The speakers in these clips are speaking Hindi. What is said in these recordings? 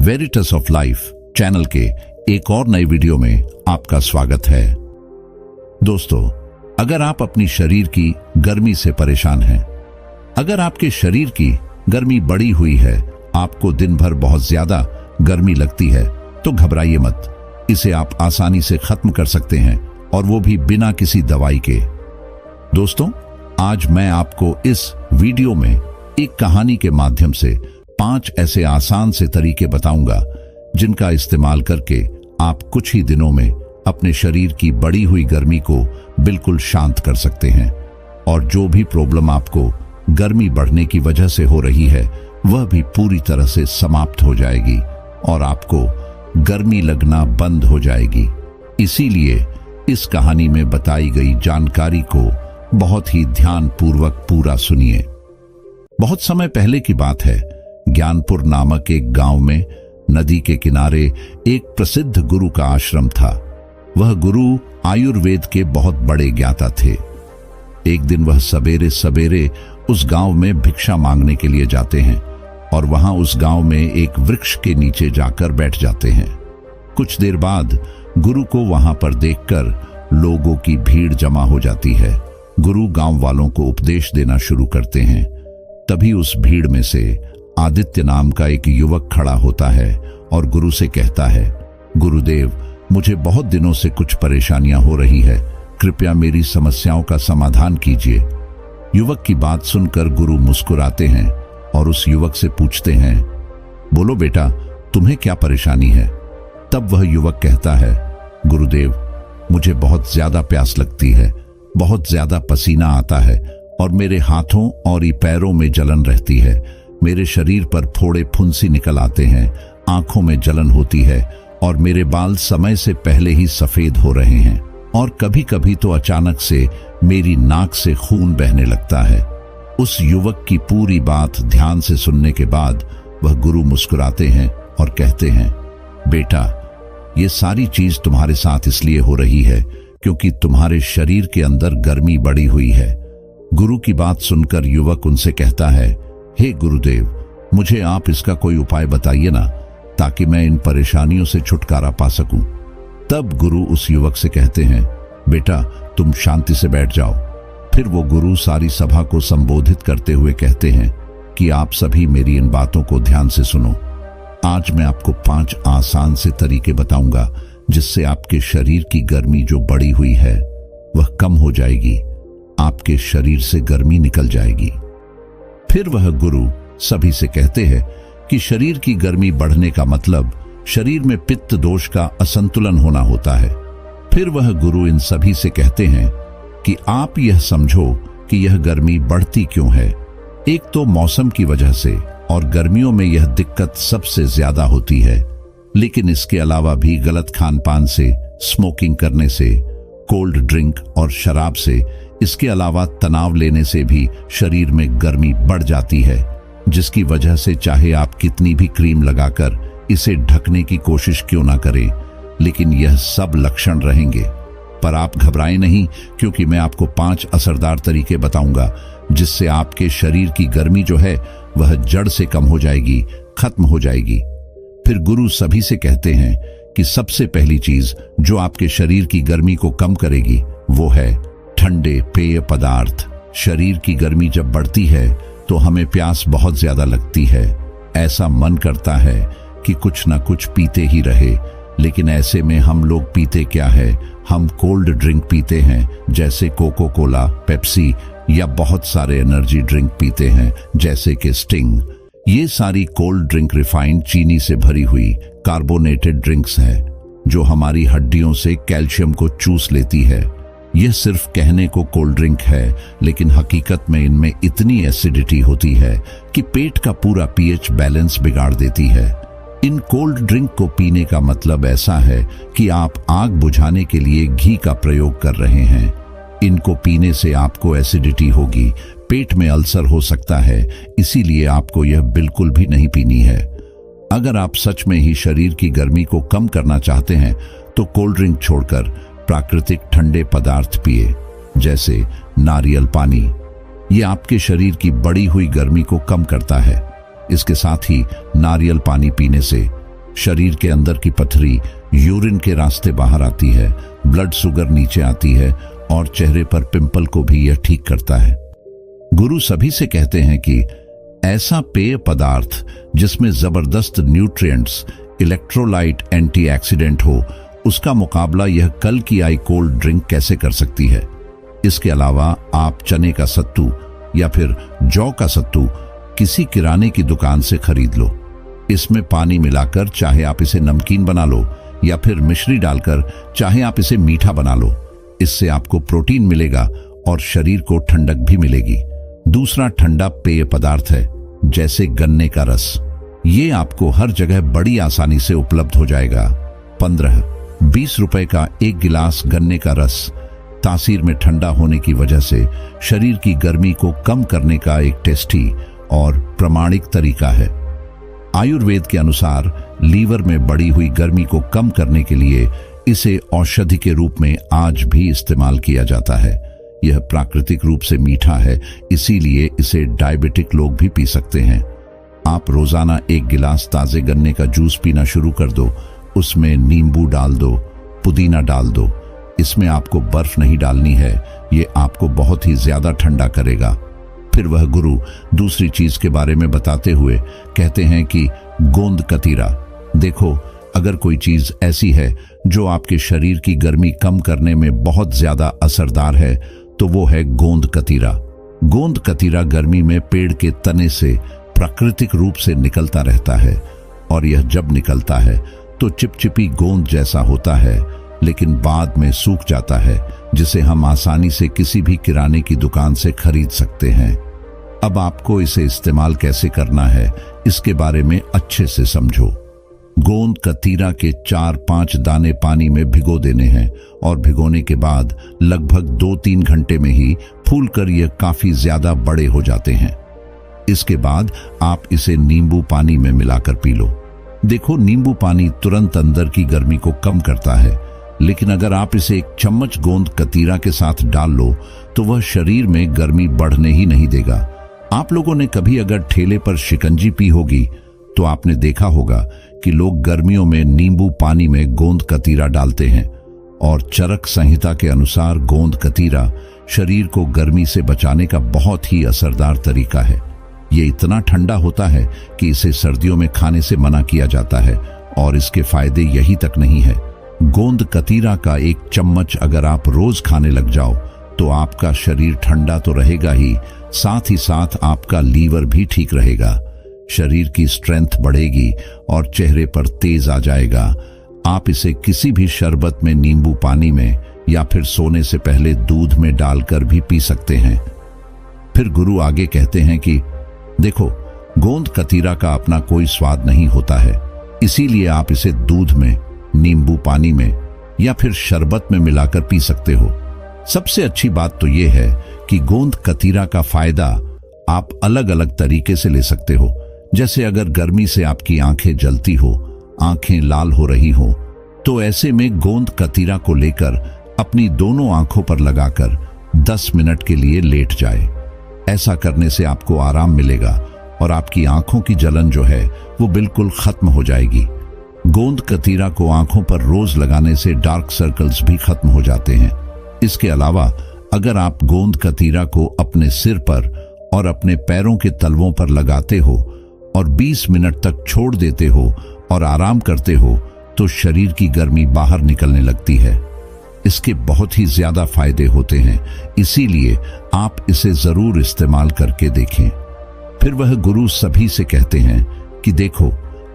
वेरिटस ऑफ लाइफ चैनल के एक और नई वीडियो में आपका स्वागत है। दोस्तों, अगर आप अपनी शरीर की गर्मी से परेशान हैं, अगर आपके शरीर की गर्मी बढ़ी हुई है, आपको दिन भर बहुत ज्यादा गर्मी लगती है, तो घबराइए मत। इसे आप आसानी से खत्म कर सकते हैं, और वो भी बिना किसी दवाई के। दोस्तों, आज मैं आपको इस वीडियो में एक कहानी के माध्यम से 5 ऐसे आसान से तरीके बताऊंगा जिनका इस्तेमाल करके आप कुछ ही दिनों में अपने शरीर की बढ़ी हुई गर्मी को बिल्कुल शांत कर सकते हैं, और जो भी प्रॉब्लम आपको गर्मी बढ़ने की वजह से हो रही है वह भी पूरी तरह से समाप्त हो जाएगी और आपको गर्मी लगना बंद हो जाएगी। इसीलिए इस कहानी में बताई गई जानकारी को बहुत ही ध्यानपूर्वक पूरा सुनिए। बहुत समय पहले की बात है, ज्ञानपुर नामक एक गांव में नदी के किनारे एक प्रसिद्ध गुरु का आश्रम था। वह गुरु आयुर्वेद के बहुत बड़े ज्ञाता थे। एक दिन वह सवेरे सवेरे उस गांव में भिक्षा मांगने के लिए जाते हैं और वहां उस गांव में एक वृक्ष के नीचे जाकर बैठ जाते हैं। कुछ देर बाद गुरु को वहां पर देखकर लोगों की भीड़ जमा हो जाती है। गुरु गांव वालों को उपदेश देना शुरू करते हैं। तभी उस भीड़ में से आदित्य नाम का एक युवक खड़ा होता है और गुरु से कहता है, गुरुदेव, मुझे बहुत दिनों से कुछ परेशानियां हो रही है, कृपया मेरी समस्याओं का समाधान कीजिए। युवक की बात सुनकर गुरु मुस्कुराते हैं और उस युवक से पूछते हैं, बोलो बेटा, तुम्हें क्या परेशानी है? तब वह युवक कहता है, गुरुदेव, मुझे बहुत ज्यादा प्यास लगती है, बहुत ज्यादा पसीना आता है और मेरे हाथों और पैरों में जलन रहती है। मेरे शरीर पर फोड़े फुंसी निकल आते हैं, आंखों में जलन होती है और मेरे बाल समय से पहले ही सफेद हो रहे हैं, और कभी कभी तो अचानक से मेरी नाक से खून बहने लगता है। उस युवक की पूरी बात ध्यान से सुनने के बाद वह गुरु मुस्कुराते हैं और कहते हैं, बेटा, ये सारी चीज तुम्हारे साथ इसलिए हो रही है क्योंकि तुम्हारे शरीर के अंदर गर्मी बढ़ी हुई है। गुरु की बात सुनकर युवक उनसे कहता है, हे गुरुदेव, मुझे आप इसका कोई उपाय बताइए ना, ताकि मैं इन परेशानियों से छुटकारा पा सकूं। तब गुरु उस युवक से कहते हैं, बेटा, तुम शांति से बैठ जाओ। फिर वो गुरु सारी सभा को संबोधित करते हुए कहते हैं कि आप सभी मेरी इन बातों को ध्यान से सुनो। आज मैं आपको 5 आसान से तरीके बताऊंगा जिससे आपके शरीर की गर्मी जो बढ़ी हुई है वह कम हो जाएगी, आपके शरीर से गर्मी निकल जाएगी। फिर वह गुरु सभी से कहते हैं कि शरीर की गर्मी बढ़ने का मतलब शरीर में पित्त दोष का असंतुलन होना होता है। फिर वह गुरु इन सभी से कहते हैं कि आप यह समझो कि यह गर्मी बढ़ती क्यों है। एक तो मौसम की वजह से, और गर्मियों में यह दिक्कत सबसे ज्यादा होती है, लेकिन इसके अलावा भी गलत खान पान से, स्मोकिंग करने से, कोल्ड ड्रिंक और शराब से, इसके अलावा तनाव लेने से भी शरीर में गर्मी बढ़ जाती है, जिसकी वजह से चाहे आप कितनी भी क्रीम लगाकर इसे ढकने की कोशिश क्यों ना करें, लेकिन यह सब लक्षण रहेंगे। पर आप घबराएं नहीं, क्योंकि मैं आपको 5 असरदार तरीके बताऊंगा जिससे आपके शरीर की गर्मी जो है वह जड़ से कम हो जाएगी, खत्म हो जाएगी। फिर गुरु सभी से कहते हैं कि सबसे पहली चीज जो आपके शरीर की गर्मी को कम करेगी वो है ठंडे पेय पदार्थ। शरीर की गर्मी जब बढ़ती है तो हमें प्यास बहुत ज्यादा लगती है। ऐसा मन करता है कि कुछ ना कुछ पीते ही रहे, लेकिन ऐसे में हम लोग पीते क्या है? हम कोल्ड ड्रिंक पीते हैं, जैसे कोको कोला, पेप्सी, या बहुत सारे एनर्जी ड्रिंक पीते हैं जैसे कि स्टिंग। ये सारी कोल्ड ड्रिंक रिफाइंड चीनी से भरी हुई कार्बोनेटेड ड्रिंक्स है जो हमारी हड्डियों से कैल्शियम को चूस लेती है। यह सिर्फ कहने को कोल्ड ड्रिंक है, लेकिन हकीकत में इनमें इतनी एसिडिटी होती है कि पेट का पूरा पीएच बैलेंस बिगाड़ देती है। इन कोल्ड ड्रिंक को पीने का मतलब ऐसा है कि आप आग बुझाने के लिए घी का प्रयोग कर रहे हैं। इनको पीने से आपको एसिडिटी होगी, पेट में अल्सर हो सकता है, इसीलिए आपको यह बिल्कुल भी नहीं पीनी है। अगर आप सच में ही शरीर की गर्मी को कम करना चाहते हैं तो कोल्ड ड्रिंक छोड़कर प्राकृतिक ठंडे पदार्थ पिए, जैसे नारियल पानी। ये आपके शरीर की बढ़ी हुई गर्मी को कम करता है। इसके साथ ही नारियल पानी पीने से शरीर के अंदर की पथरी यूरिन के रास्ते बाहर आती है, ब्लड शुगर नीचे आती है और चेहरे पर पिंपल को भी यह ठीक करता है। गुरु सभी से कहते हैं कि ऐसा पेय पदार्थ जिसमें जबरदस्त न्यूट्रिएंट्स, इलेक्ट्रोलाइट, एंटीऑक्सीडेंट हो, उसका मुकाबला यह कल की आई कोल्ड ड्रिंक कैसे कर सकती है। इसके अलावा आप चने का सत्तू या फिर जौ का सत्तू किसी किराने की दुकान से खरीद लो। इसमें पानी मिलाकर चाहे आप इसे नमकीन बना लो या फिर मिश्री डालकर चाहे आप इसे मीठा बना लो। इससे आपको प्रोटीन मिलेगा और शरीर को ठंडक भी मिलेगी। दूसरा ठंडा पेय पदार्थ है जैसे गन्ने का रस। ये आपको हर जगह बड़ी आसानी से उपलब्ध हो जाएगा। 15-20 रुपए का एक गिलास गन्ने का रस तासीर में ठंडा होने की वजह से शरीर की गर्मी को कम करने का एक टेस्टी और प्रमाणिक तरीका है। आयुर्वेद के अनुसार लीवर में बढ़ी हुई गर्मी को कम करने के लिए इसे औषधि के रूप में आज भी इस्तेमाल किया जाता है। यह प्राकृतिक रूप से मीठा है, इसीलिए इसे डायबिटिक लोग भी पी सकते हैं। आप रोजाना एक गिलास ताजे गन्ने का जूस पीना शुरू कर दो। उसमें नींबू डाल दो, पुदीना डाल दो। इसमें आपको बर्फ नहीं डालनी है, ये आपको बहुत ही ज्यादा ठंडा करेगा। फिर वह गुरु दूसरी चीज के बारे में बताते हुए कहते हैं कि गोंद कतीरा। देखो, अगर कोई चीज ऐसी है जो आपके शरीर की गर्मी कम करने में बहुत ज्यादा असरदार है तो वो है गोंद कतीरा। गोंद कतीरा गर्मी में पेड़ के तने से प्राकृतिक रूप से निकलता रहता है और यह जब निकलता है तो चिपचिपी गोंद जैसा होता है, लेकिन बाद में सूख जाता है, जिसे हम आसानी से किसी भी किराने की दुकान से खरीद सकते हैं। अब आपको इसे इस्तेमाल कैसे करना है इसके बारे में अच्छे से समझो। गोंद कतीरा के 4-5 दाने पानी में भिगो देने हैं और भिगोने के बाद लगभग 2-3 घंटे में ही फूलकर यह काफी ज्यादा बड़े हो जाते हैं। इसके बाद आप इसे नींबू पानी में मिलाकर पी लो। देखो, नींबू पानी तुरंत अंदर की गर्मी को कम करता है, लेकिन अगर आप इसे 1 चम्मच गोंद कतीरा के साथ डाल लो तो वह शरीर में गर्मी बढ़ने ही नहीं देगा। आप लोगों ने कभी अगर ठेले पर शिकंजी पी होगी तो आपने देखा होगा कि लोग गर्मियों में नींबू पानी में गोंद कतीरा डालते हैं और चरक संहिता के अनुसार गोंद कतीरा शरीर को गर्मी से बचाने का बहुत ही असरदार तरीका है। ये इतना ठंडा होता है कि इसे सर्दियों में खाने से मना किया जाता है और इसके फायदे यही तक नहीं है। गोंद कतीरा का 1 चम्मच अगर आप रोज खाने लग जाओ तो आपका शरीर ठंडा तो रहेगा ही, साथ ही साथ आपका लीवर भी ठीक रहेगा। शरीर की स्ट्रेंथ बढ़ेगी और चेहरे पर तेज आ जाएगा। आप इसे किसी भी शरबत में, नींबू पानी में या फिर सोने से पहले दूध में डालकर भी पी सकते हैं। फिर गुरु आगे कहते हैं कि देखो, गोंद कतीरा का अपना कोई स्वाद नहीं होता है, इसीलिए आप इसे दूध में, नींबू पानी में या फिर शरबत में मिलाकर पी सकते हो। सबसे अच्छी बात तो यह है कि गोंद कतीरा का फायदा आप अलग अलग तरीके से ले सकते हो। जैसे अगर गर्मी से आपकी आंखें जलती हो, आंखें लाल हो रही हो, तो ऐसे में गोंद कतीरा को लेकर अपनी दोनों आंखों पर लगाकर 10 मिनट के लिए लेट जाए। ऐसा करने से आपको आराम मिलेगा और आपकी आंखों की जलन जो है वो बिल्कुल खत्म हो जाएगी। गोंद कतीरा को आंखों पर रोज लगाने से डार्क सर्कल्स भी खत्म हो जाते हैं। इसके अलावा अगर आप गोंद कतीरा को अपने सिर पर और अपने पैरों के तलवों पर लगाते हो और 20 मिनट तक छोड़ देते हो और आराम करते हो तो शरीर की गर्मी बाहर निकलने लगती है। इसके बहुत ही ज्यादा फायदे होते हैं, इसीलिए आप इसे जरूर इस्तेमाल करके देखें। फिर वह गुरु सभी से कहते हैं कि देखो,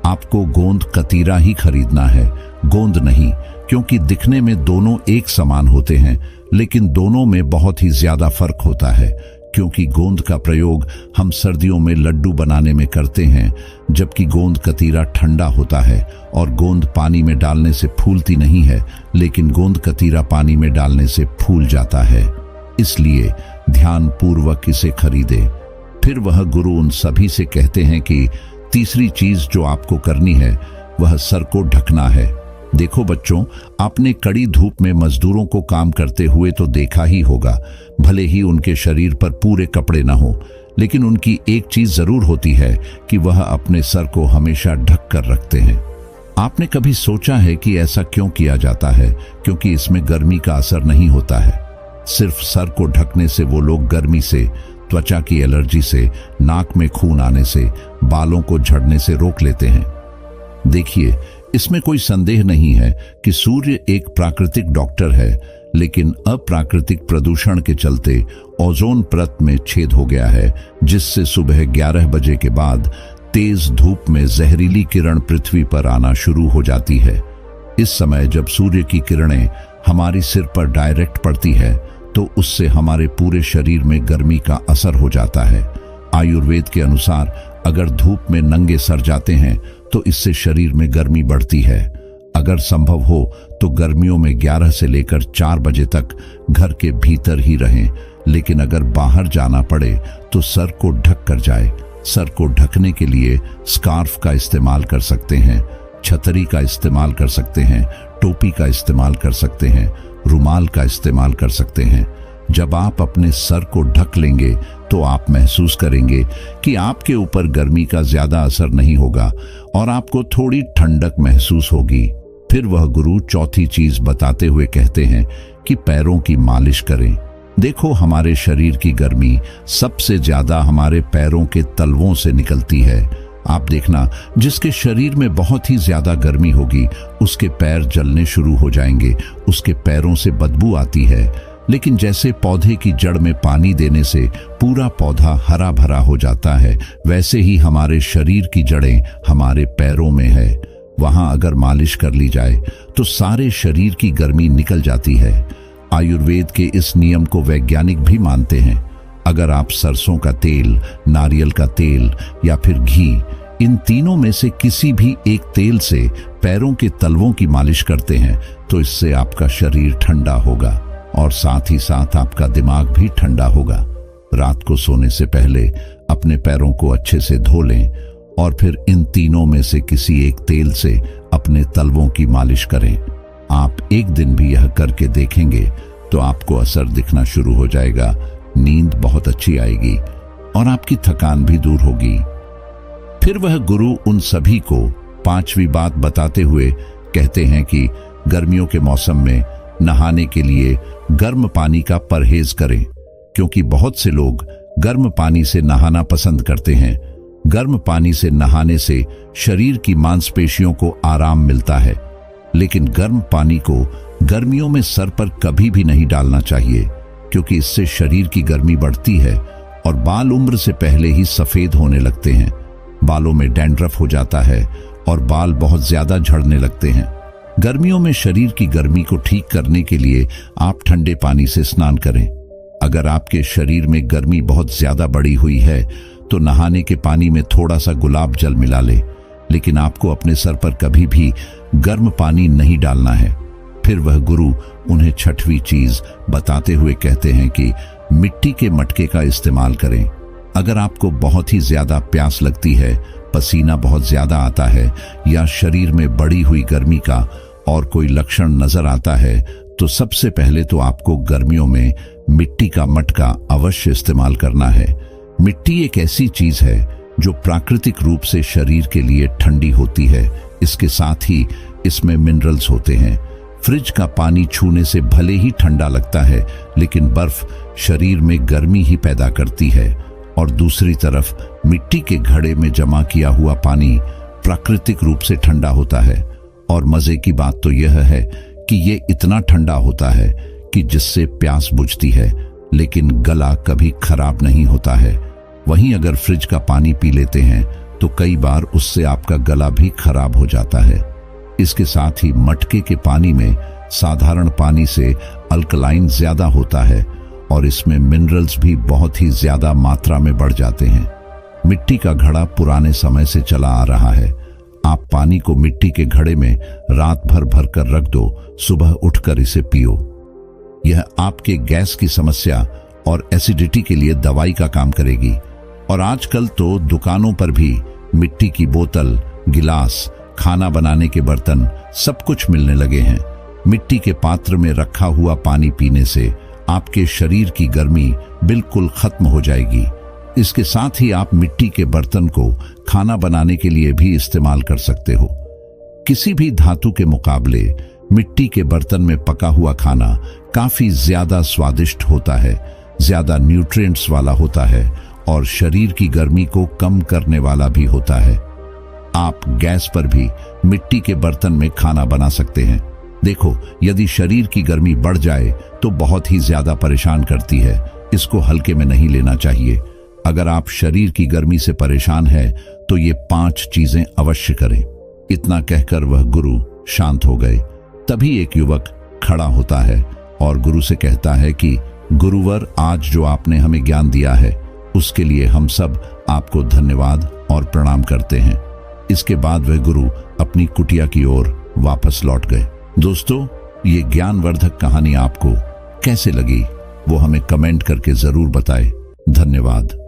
आपको गोंद कतीरा ही खरीदना है, गोंद नहीं, क्योंकि दिखने में दोनों एक समान होते हैं, लेकिन दोनों में बहुत ही ज्यादा फर्क होता है। क्योंकि गोंद का प्रयोग हम सर्दियों में लड्डू बनाने में करते हैं, जबकि गोंद कतीरा ठंडा होता है और गोंद पानी में डालने से फूलती नहीं है, लेकिन गोंद कतीरा पानी में डालने से फूल जाता है। इसलिए ध्यान पूर्वक इसे खरीदे। फिर वह गुरु उन सभी से कहते हैं कि तीसरी चीज जो आपको करनी है वह सर को ढकना है। देखो बच्चों, आपने कड़ी धूप में मजदूरों को काम करते हुए तो देखा ही होगा। भले ही उनके शरीर पर पूरे कपड़े न हो, लेकिन उनकी एक चीज जरूर होती है कि वह अपने सर को हमेशा ढक कर रखते हैं। आपने कभी सोचा है कि ऐसा क्यों किया जाता है? क्योंकि इसमें गर्मी का असर नहीं होता है। सिर्फ सर को ढकने से वो लोग गर्मी से, त्वचा की एलर्जी से, नाक में खून आने से, बालों को झड़ने से रोक लेते हैं। देखिए, इसमें कोई संदेह नहीं है कि सूर्य एक प्राकृतिक डॉक्टर है, लेकिन अप्राकृतिक प्रदूषण के चलते ओजोन परत में छेद हो गया है, जिससे सुबह 11 बजे के बाद तेज धूप में जहरीली किरण पृथ्वी पर आना शुरू हो जाती है। इस समय जब सूर्य की किरणें हमारी सिर पर डायरेक्ट पड़ती है तो उससे हमारे पूरे शरीर में गर्मी का असर हो जाता है। आयुर्वेद के अनुसार अगर धूप में नंगे सर जाते हैं तो इससे शरीर में गर्मी बढ़ती है। अगर संभव हो तो गर्मियों में 11 से लेकर 4 बजे तक घर के भीतर ही रहें, लेकिन अगर बाहर जाना पड़े तो सर को ढक कर जाए। सर को ढकने के लिए स्कार्फ का इस्तेमाल कर सकते हैं, छतरी का इस्तेमाल कर सकते हैं, टोपी का इस्तेमाल कर सकते हैं, रुमाल का इस्तेमाल कर सकते हैं। जब आप अपने सर को ढक लेंगे तो आप महसूस करेंगे कि आपके ऊपर गर्मी का ज्यादा असर नहीं होगा और आपको थोड़ी ठंडक महसूस होगी। फिर वह गुरु चौथी चीज बताते हुए कहते हैं कि पैरों की मालिश करें। देखो, हमारे शरीर की गर्मी सबसे ज्यादा हमारे पैरों के तलवों से निकलती है। आप देखना, जिसके शरीर में बहुत ही ज्यादा गर्मी होगी उसके पैर जलने शुरू हो जाएंगे, उसके पैरों से बदबू आती है। लेकिन जैसे पौधे की जड़ में पानी देने से पूरा पौधा हरा भरा हो जाता है, वैसे ही हमारे शरीर की जड़ें हमारे पैरों में है। वहां अगर मालिश कर ली जाए तो सारे शरीर की गर्मी निकल जाती है। आयुर्वेद के इस नियम को वैज्ञानिक भी मानते हैं। अगर आप सरसों का तेल, नारियल का तेल या फिर घी, इन तीनों में से किसी भी एक तेल से पैरों के तलवों की मालिश करते हैं तो इससे आपका शरीर ठंडा होगा और साथ ही साथ आपका दिमाग भी ठंडा होगा। रात को सोने से पहले अपने पैरों को अच्छे से धो लें और फिर इन तीनों में से किसी एक तेल से अपने तलवों की मालिश करें। आप एक दिन भी यह करके देखेंगे तो आपको असर दिखना शुरू हो जाएगा, नींद बहुत अच्छी आएगी और आपकी थकान भी दूर होगी। फिर वह गुरु उन सभी को 5वीं बात बताते हुए कहते हैं कि गर्मियों के मौसम में नहाने के लिए गर्म पानी का परहेज करें, क्योंकि बहुत से लोग गर्म पानी से नहाना पसंद करते हैं। गर्म पानी से नहाने से शरीर की मांसपेशियों को आराम मिलता है, लेकिन गर्म पानी को गर्मियों में सर पर कभी भी नहीं डालना चाहिए, क्योंकि इससे शरीर की गर्मी बढ़ती है और बाल उम्र से पहले ही सफेद होने लगते हैं। बालों में डैंड्रफ हो जाता है और बाल बहुत ज्यादा झड़ने लगते हैं। गर्मियों में शरीर की गर्मी को ठीक करने के लिए आप ठंडे पानी से स्नान करें। अगर आपके शरीर में गर्मी बहुत ज्यादा बढ़ी हुई है तो नहाने के पानी में थोड़ा सा गुलाब जल मिला ले, लेकिन आपको अपने सर पर कभी भी गर्म पानी नहीं डालना है। फिर वह गुरु उन्हें 6वीं चीज बताते हुए कहते हैं कि मिट्टी के मटके का इस्तेमाल करें। अगर आपको बहुत ही ज्यादा प्यास लगती है, पसीना बहुत ज्यादा आता है या शरीर में बढ़ी हुई गर्मी का और कोई लक्षण नजर आता है तो सबसे पहले तो आपको गर्मियों में मिट्टी का मटका अवश्य इस्तेमाल करना है। मिट्टी एक ऐसी चीज है जो प्राकृतिक रूप से शरीर के लिए ठंडी होती है। इसके साथ ही इसमें मिनरल्स होते हैं। फ्रिज का पानी छूने से भले ही ठंडा लगता है, लेकिन बर्फ शरीर में गर्मी ही पैदा करती है। और दूसरी तरफ मिट्टी के घड़े में जमा किया हुआ पानी प्राकृतिक रूप से ठंडा होता है। और मजे की बात तो यह है कि ये इतना ठंडा होता है कि जिससे प्यास बुझती है, लेकिन गला कभी खराब नहीं होता है। वहीं अगर फ्रिज का पानी पी लेते हैं तो कई बार उससे आपका गला भी खराब हो जाता है। इसके साथ ही मटके के पानी में साधारण पानी से अल्कलाइन ज्यादा होता है और इसमें मिनरल्स भी बहुत ही ज्यादा मात्रा में बढ़ जाते हैं। मिट्टी का घड़ा पुराने समय से चला आ रहा है। आप पानी को मिट्टी के घड़े में रात भर भर कर रख दो, सुबह उठकर इसे पियो। यह आपके गैस की समस्या और एसिडिटी के लिए दवाई का काम करेगी। और आजकल तो दुकानों पर भी मिट्टी की बोतल, गिलास, खाना बनाने के बर्तन सब कुछ मिलने लगे हैं। मिट्टी के पात्र में रखा हुआ पानी पीने से आपके शरीर की गर्मी बिल्कुल खत्म हो जाएगी। इसके साथ ही आप मिट्टी के बर्तन को खाना बनाने के लिए भी इस्तेमाल कर सकते हो। किसी भी धातु के मुकाबले मिट्टी के बर्तन में पका हुआ खाना काफी ज्यादा स्वादिष्ट होता है, ज्यादा न्यूट्रिएंट्स वाला होता है और शरीर की गर्मी को कम करने वाला भी होता है। आप गैस पर भी मिट्टी के बर्तन में खाना बना सकते हैं। देखो, यदि शरीर की गर्मी बढ़ जाए तो बहुत ही ज्यादा परेशान करती है, इसको हल्के में नहीं लेना चाहिए। अगर आप शरीर की गर्मी से परेशान हैं तो ये 5 चीजें अवश्य करें। इतना कहकर वह गुरु शांत हो गए। तभी एक युवक खड़ा होता है और गुरु से कहता है कि गुरुवर, आज जो आपने हमें ज्ञान दिया है उसके लिए हम सब आपको धन्यवाद और प्रणाम करते हैं। इसके बाद वह गुरु अपनी कुटिया की ओर वापस लौट गए। दोस्तों, ये ज्ञानवर्धक कहानी आपको कैसे लगी वो हमें कमेंट करके जरूर बताएं। धन्यवाद।